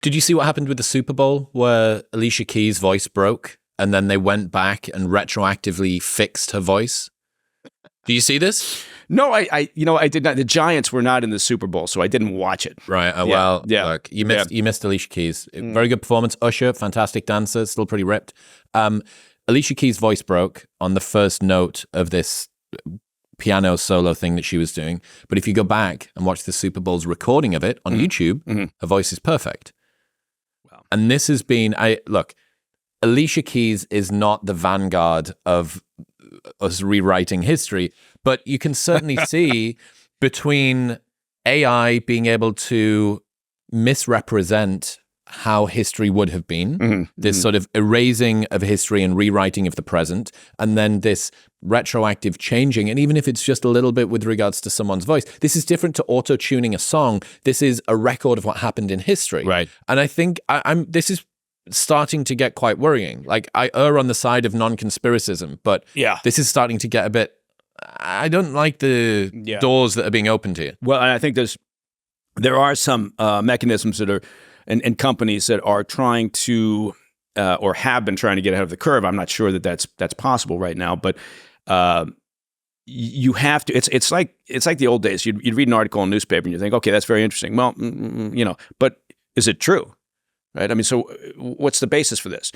Did you see what happened with the Super Bowl where Alicia Keys' voice broke and then they went back and retroactively fixed her voice? Do you see this? No, I did not. The Giants were not in the Super Bowl, so I didn't watch it. Right. Look, you missed Alicia Keys. Very good performance. Usher, fantastic dancer, still pretty ripped. Alicia Keys' voice broke on the first note of this piano solo thing that she was doing. But if you go back and watch the Super Bowl's recording of it on YouTube, her voice is perfect. Wow. And this has been, Alicia Keys is not the vanguard of us rewriting history, but you can certainly see between AI being able to misrepresent how history would have been, this sort of erasing of history and rewriting of the present, and then this retroactive changing, and even if it's just a little bit with regards to someone's voice, this is different to auto-tuning a song. This is a record of what happened in history. Right. And I think this is starting to get quite worrying. Like, I err on the side of non-conspiracism, but this is starting to get a bit, I don't like the doors that are being opened here. Well, and I think there are some mechanisms that are, and companies that are trying to, or have been trying to get ahead of the curve. I'm not sure that that's possible right now, but you have to. It's like the old days. You'd read an article in a newspaper and you think, okay, that's very interesting. Well, but is it true? Right. I mean, so what's the basis for this?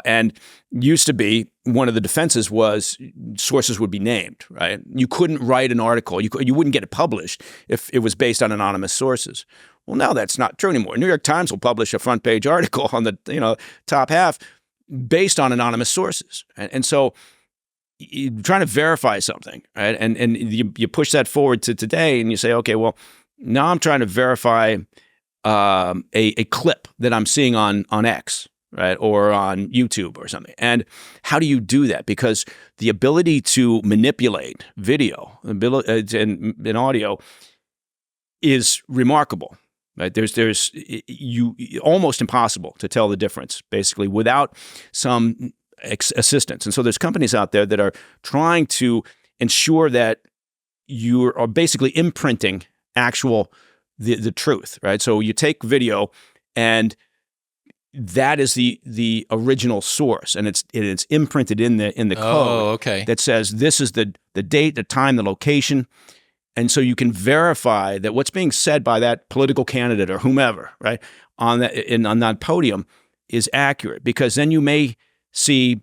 And used to be one of the defenses was sources would be named. Right. You couldn't write an article. You wouldn't get it published if it was based on anonymous sources. Well, now that's not true anymore. New York Times will publish a front page article on the top half based on anonymous sources. And so you're trying to verify something. Right. And you push that forward to today and you say, okay, well, now I'm trying to verify a clip that I'm seeing on X, right, or on YouTube or something. And how do you do that? Because the ability to manipulate video and audio is remarkable. Right? There's almost impossible to tell the difference, basically, without some assistance. And so there's companies out there that are trying to ensure that you are basically imprinting the truth, right? So you take video, and that is the original source, and it's imprinted in the code that says this is the date, the time, the location, and so you can verify that what's being said by that political candidate or whomever, right, on that podium is accurate. Because then you may see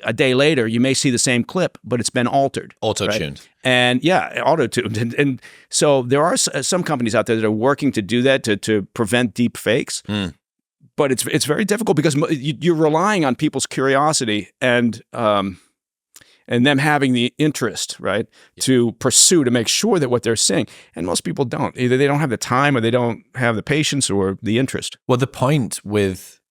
a day later, you may see the same clip, but it's been altered. Auto-tuned. Right? And auto-tuned. And so there are some companies out there that are working to do that, to prevent deep fakes. But it's very difficult because you're relying on people's curiosity and them having the interest, right, to pursue, to make sure that what they're saying. And most people don't. Either they don't have the time or they don't have the patience or the interest. Well, the point with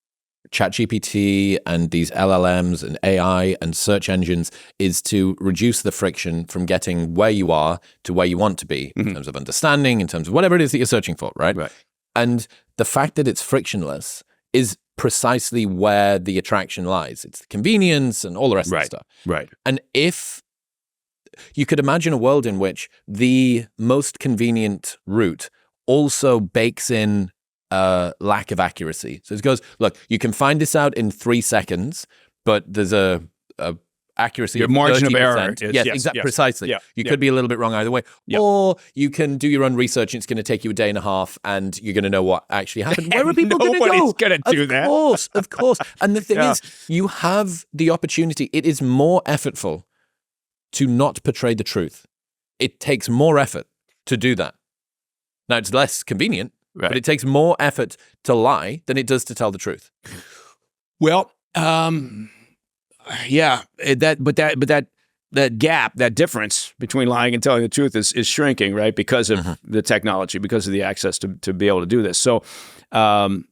ChatGPT and these LLMs and AI and search engines is to reduce the friction from getting where you are to where you want to be in terms of understanding, in terms of whatever it is that you're searching for, right? And the fact that it's frictionless is precisely where the attraction lies. It's the convenience and all the rest of the stuff. Right. And if you could imagine a world in which the most convenient route also bakes in lack of accuracy. So it goes, look, you can find this out in 3 seconds, but there's a accuracy Your of margin 30%. of error. Yes, precisely. Yeah. You could be a little bit wrong either way. Yep. Or you can do your own research and it's going to take you a day and a half and you're going to know what actually happened. Where are people going to go? Nobody's going to do that. Of course. And the thing is, you have the opportunity. It is more effortful to not portray the truth. It takes more effort to do that. Now, it's less convenient, but it takes more effort to lie than it does to tell the truth. Well, that gap, that difference between lying and telling the truth is shrinking, right? Because of the technology, because of the access to be able to do this. So, but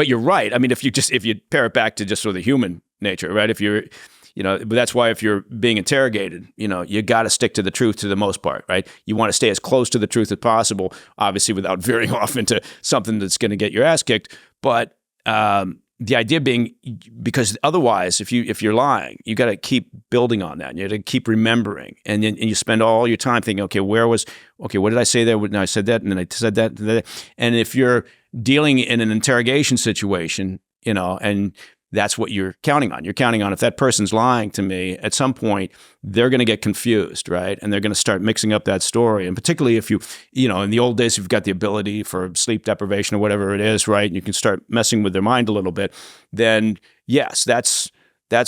you're right. I mean, if you pair it back to just sort of the human nature, right? If you're, but that's why if you're being interrogated, you got to stick to the truth to the most part, right? You want to stay as close to the truth as possible, obviously without veering off into something that's going to get your ass kicked. But, the idea being, because otherwise, if you're lying, you got to keep building on that. And you got to keep remembering, and you spend all your time thinking, okay, what did I say there? No, I said that, and then I said that. And if you're dealing in an interrogation situation, and that's what you're counting on. You're counting on, if that person's lying to me, at some point, they're going to get confused, right? And they're going to start mixing up that story. And particularly if in the old days, you've got the ability for sleep deprivation or whatever it is, right? And you can start messing with their mind a little bit. Then yes, that's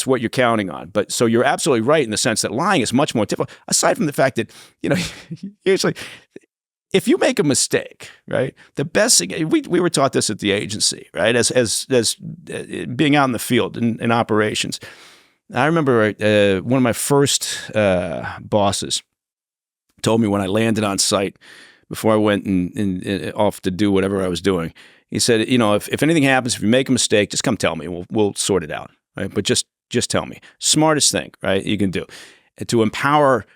what you're counting on. But so you're absolutely right in the sense that lying is much more difficult, aside from the fact that, usually, if you make a mistake, right, the best thing, we were taught this at the agency, right, as being out in the field in operations. I remember one of my first bosses told me when I landed on site, before I went and off to do whatever I was doing, he said, if anything happens, if you make a mistake, just come tell me. We'll sort it out, right? But just tell me. Smartest thing, right, you can do. And to empower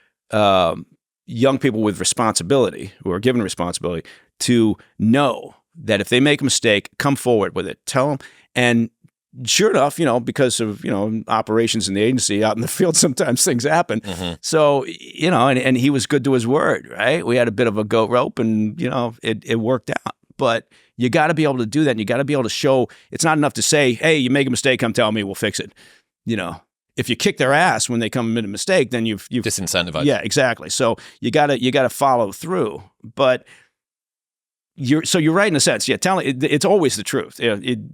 young people with responsibility, who are given responsibility, to know that if they make a mistake, come forward with it, tell them. And sure enough, because of, operations in the agency out in the field, sometimes things happen. Mm-hmm. So, and he was good to his word, right? We had a bit of a goat rope, and, it worked out. But you got to be able to do that. And you got to be able to show, it's not enough to say, hey, you make a mistake, come tell me, we'll fix it. If you kick their ass when they come and make a mistake, then you've disincentivized. Yeah, exactly. So you gotta follow through. But you're right in a sense. Yeah, it's always the truth.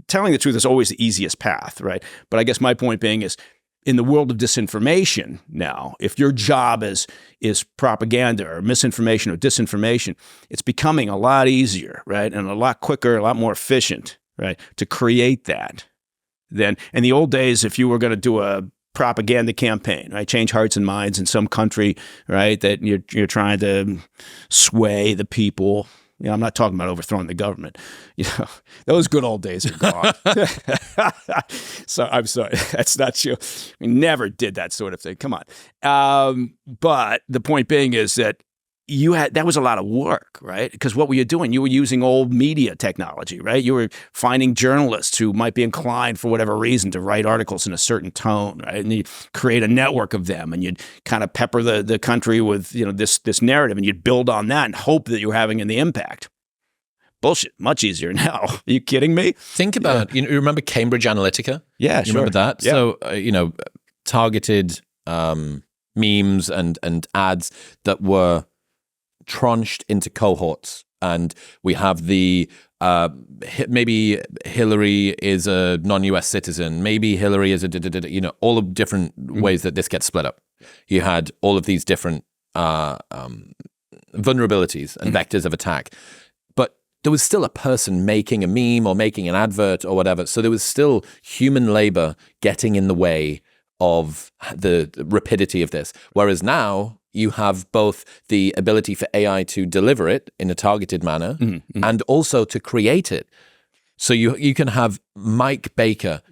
Telling the truth is always the easiest path, right? But I guess my point being is, in the world of disinformation now, if your job is propaganda or misinformation or disinformation, it's becoming a lot easier, right, and a lot quicker, a lot more efficient, right, to create that. Then in the old days, if you were going to do a propaganda campaign, right, change hearts and minds in some country, right, that you're trying to sway the people. I'm not talking about overthrowing the government. Those good old days are gone. So I'm sorry, that's not true. We never did that sort of thing. Come on. But the point being is that that was a lot of work, right? Because what were you doing? You were using old media technology, right? You were finding journalists who might be inclined for whatever reason to write articles in a certain tone, right? And you create a network of them, and you'd kind of pepper the country with this narrative, and you'd build on that and hope that you're having the impact. Bullshit, much easier now. Are you kidding me? Think about, you remember Cambridge Analytica? Yeah, you sure. remember that? Yeah. So, targeted memes and ads that were tranched into cohorts, and we have the maybe Hillary is a non-US citizen, maybe Hillary is a all of different ways that this gets split up. You had all of these different vulnerabilities and vectors of attack, but there was still a person making a meme or making an advert or whatever, so there was still human labor getting in the way of the rapidity of this. Whereas now you have both the ability for AI to deliver it in a targeted manner and also to create it. So you can have Mike Baker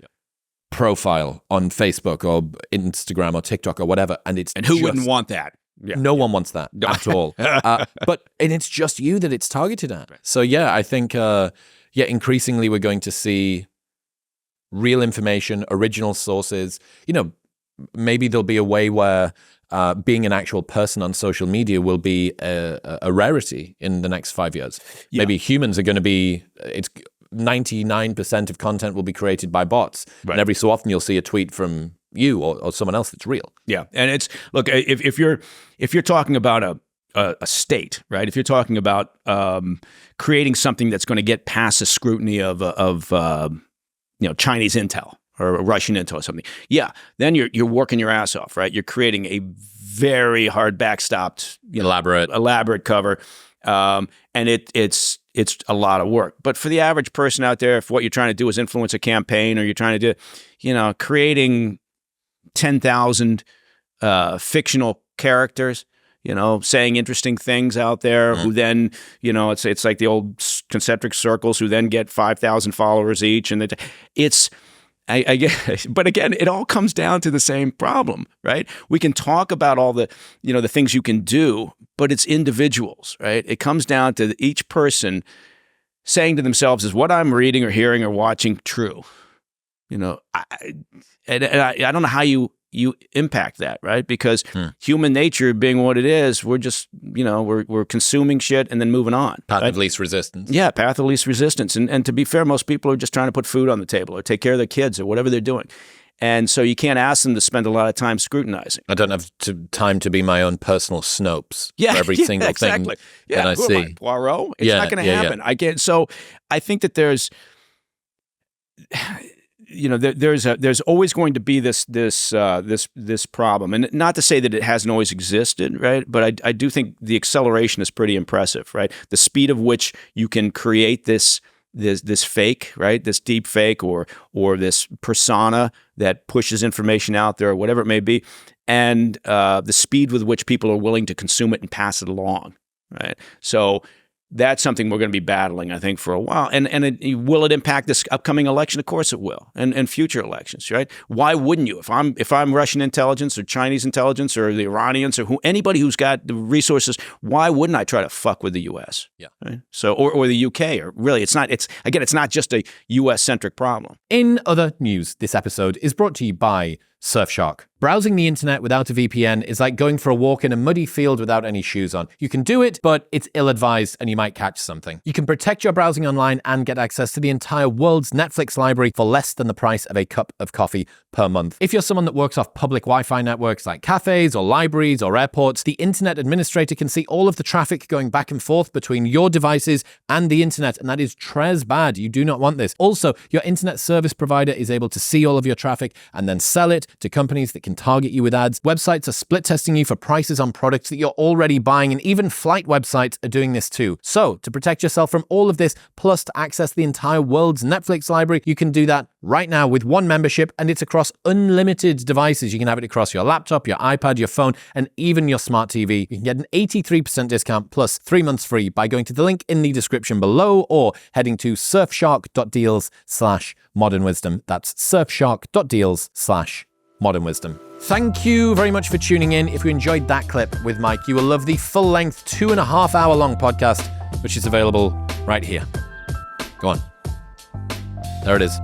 profile on Facebook or Instagram or TikTok or whatever, and who wouldn't want that? Yeah. No one wants that at all. And it's just you that it's targeted at. Right. So yeah, I think increasingly we're going to see real information, original sources. Maybe there'll be a way where being an actual person on social media will be a rarity in the next 5 years. Yeah. Maybe humans are going to be, 99% of content will be created by bots. Right. And every so often you'll see a tweet from you or someone else that's real. Yeah. And look, if you're talking about a state, right? If you're talking about creating something that's going to get past the scrutiny of Chinese intel or Russian intel or something, then you're working your ass off, right? You're creating a very hard backstopped, elaborate cover, and it's a lot of work. But for the average person out there, if what you're trying to do is influence a campaign, or you're trying to do, creating 10,000 fictional characters, saying interesting things out there, who then, it's like the old concentric circles, who then get 5,000 followers each, and I guess, but again, it all comes down to the same problem, right? We can talk about all the, the things you can do, but it's individuals, right? It comes down to each person saying to themselves, is what I'm reading or hearing or watching true? I don't know how you impact that, right? Because human nature being what it is, we're just, we're consuming shit and then moving on. Path of least resistance. Yeah, path of least resistance. And to be fair, most people are just trying to put food on the table or take care of their kids or whatever they're doing. And so you can't ask them to spend a lot of time scrutinizing. I don't have time to be my own personal Snopes for every single thing that I see. Poirot? It's not going to happen. Yeah. I get. So I think that there's always going to be this problem, and not to say that it hasn't always existed, right? But I do think the acceleration is pretty impressive, right? The speed of which you can create this fake, right? This deep fake or this persona that pushes information out there or whatever it may be, and the speed with which people are willing to consume it and pass it along, right? So that's something we're going to be battling, I think, for a while. And will it impact this upcoming election? Of course it will, and future elections, right? Why wouldn't you? If I'm Russian intelligence or Chinese intelligence or the Iranians or anybody who's got the resources, why wouldn't I try to fuck with the U.S.? Yeah. Right? So or the U.K. or really, it's not just a U.S. centric problem. In other news, this episode is brought to you by Surfshark. Browsing the internet without a VPN is like going for a walk in a muddy field without any shoes on. You can do it, but it's ill-advised and you might catch something. You can protect your browsing online and get access to the entire world's Netflix library for less than the price of a cup of coffee per month. If you're someone that works off public Wi-Fi networks like cafes or libraries or airports, the internet administrator can see all of the traffic going back and forth between your devices and the internet, and that is tres bad. You do not want this. Also, your internet service provider is able to see all of your traffic and then sell it to companies that can target you with ads. Websites are split testing you for prices on products that you're already buying, and even flight websites are doing this too. So, to protect yourself from all of this, plus to access the entire world's Netflix library, you can do that right now with one membership, and it's across unlimited devices. You can have it across your laptop, your iPad, your phone, and even your smart TV. You can get an 83% discount plus 3 months free by going to the link in the description below or heading to surfshark.deals/modernwisdom. That's surfshark.deals/modernwisdom. Thank you very much for tuning in. If you enjoyed that clip with Mike, you will love the full-length 2.5 hour long podcast, which is available right here. Go on. There it is.